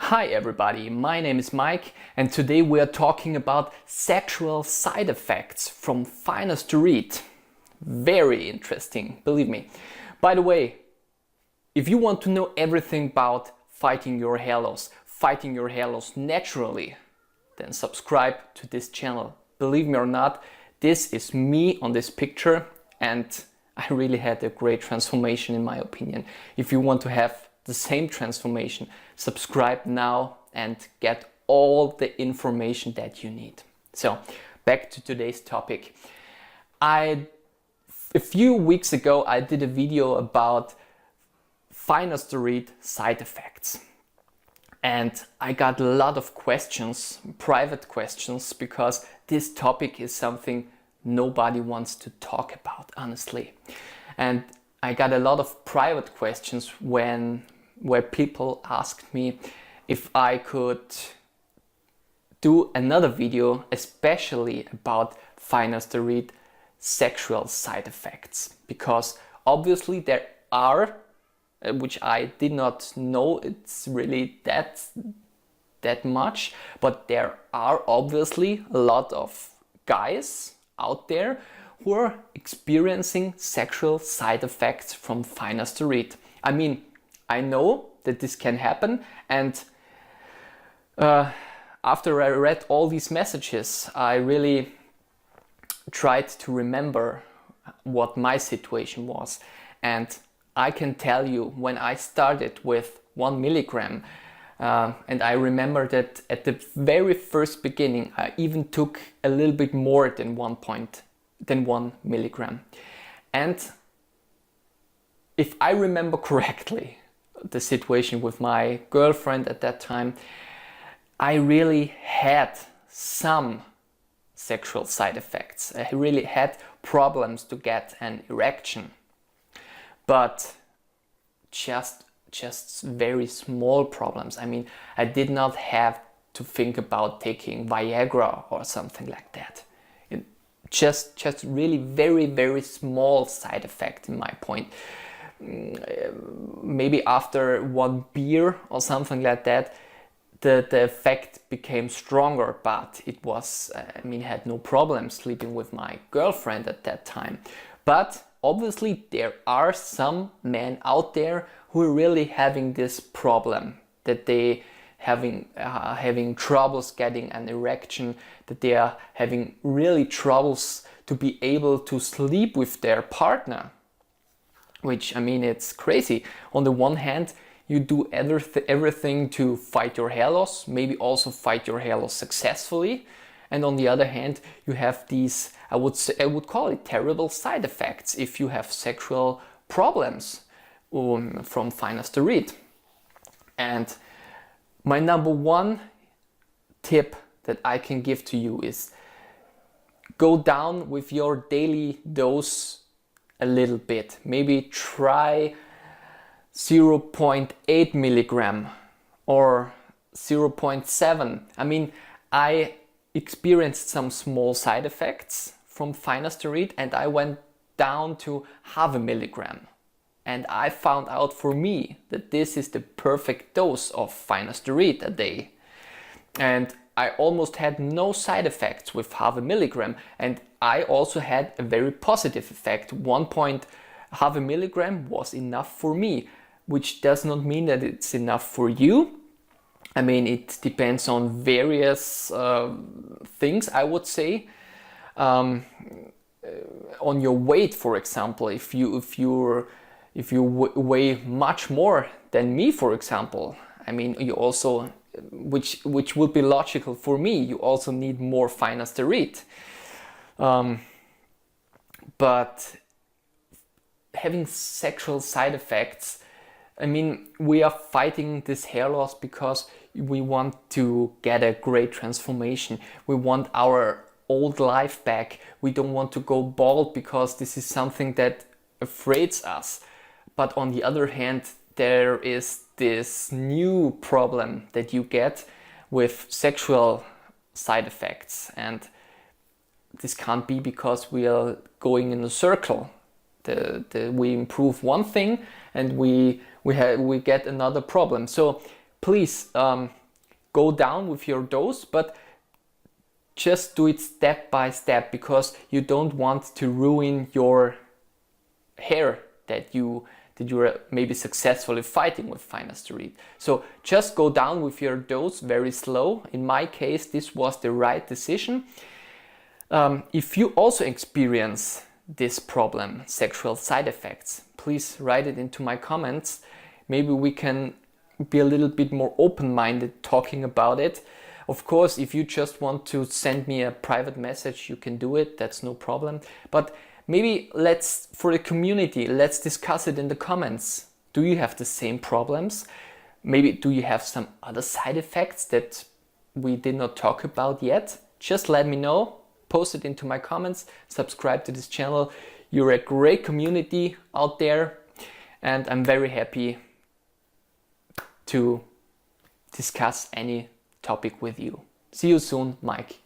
Hi everybody, my name is Mike and today we are talking about sexual side effects from Finasteride. Very interesting, believe me. By the way, if you want to know everything about fighting your hair loss naturally, then subscribe to this channel. Believe me or not, this is me on this picture and I really had a great transformation in my opinion. If you want to have the same transformation, subscribe now and get all the information that you need. So back to today's topic. A few weeks ago I did a video about Finasteride side effects and I got a lot of questions, private questions, because this topic is something nobody wants to talk about, honestly. And I got a lot of private questions where people asked me if I could do another video especially about Finasteride sexual side effects, because obviously there are, which I did not know it's really that much, but there are obviously a lot of guys out there who are experiencing sexual side effects from Finasteride. I mean, I know that this can happen, and after I read all these messages, I really tried to remember what my situation was. And I can tell you, when I started with 1 milligram, and I remember that at the very first beginning, I even took a little bit more than 1 milligram. And if I remember correctly, the situation with my girlfriend at that time, I really had some sexual side effects. I really had problems to get an erection, but just very small problems. I mean, I did not have to think about taking Viagra or something like that. Just really very small side effect in my point. Maybe after 1 beer or something like that, the effect became stronger, but it was, I mean, had no problem sleeping with my girlfriend at that time. But obviously there are some men out there who are really having this problem, that they having troubles getting an erection, that they are having really troubles to be able to sleep with their partner. Which, I mean, it's crazy. On the one hand, you do everything to fight your hair loss, maybe also fight your hair loss successfully. And on the other hand, you have these, I would call it terrible side effects if you have sexual problems from Finasteride. And my number one tip that I can give to you is go down with your daily dose a little bit. Maybe try 0.8 milligram or 0.7. I mean, I experienced some small side effects from Finasteride and I went down to 0.5 milligram. And I found out for me that this is the perfect dose of Finasteride a day. And I almost had no side effects with 0.5 milligram, and I also had a very positive effect. 1.5 milligram was enough for me, which does not mean that it's enough for you. I mean, it depends on various things, I would say. On your weight, for example, if you weigh much more than me, for example, I mean, you also, which would be logical for me, you also need more Finasteride. But having sexual side effects, I mean, we are fighting this hair loss because we want to get a great transformation. We want our old life back. We don't want to go bald because this is something that afraids us. But on the other hand, there is this new problem that you get with sexual side effects, and this can't be because we are going in a circle. We improve one thing and we get another problem. So please go down with your dose, but just do it step by step, because you don't want to ruin your hair that you are maybe successfully fighting with finasteride. So just go down with your dose very slow. In my case, this was the right decision. If you also experience this problem, sexual side effects, please write it into my comments. Maybe we can be a little bit more open-minded talking about it. Of course, if you just want to send me a private message, you can do it, that's no problem. But maybe for the community, let's discuss it in the comments. Do you have the same problems? Maybe do you have some other side effects that we did not talk about yet? Just let me know. Post it into my comments, subscribe to this channel. You're a great community out there, and I'm very happy to discuss any topic with you. See you soon, Mike.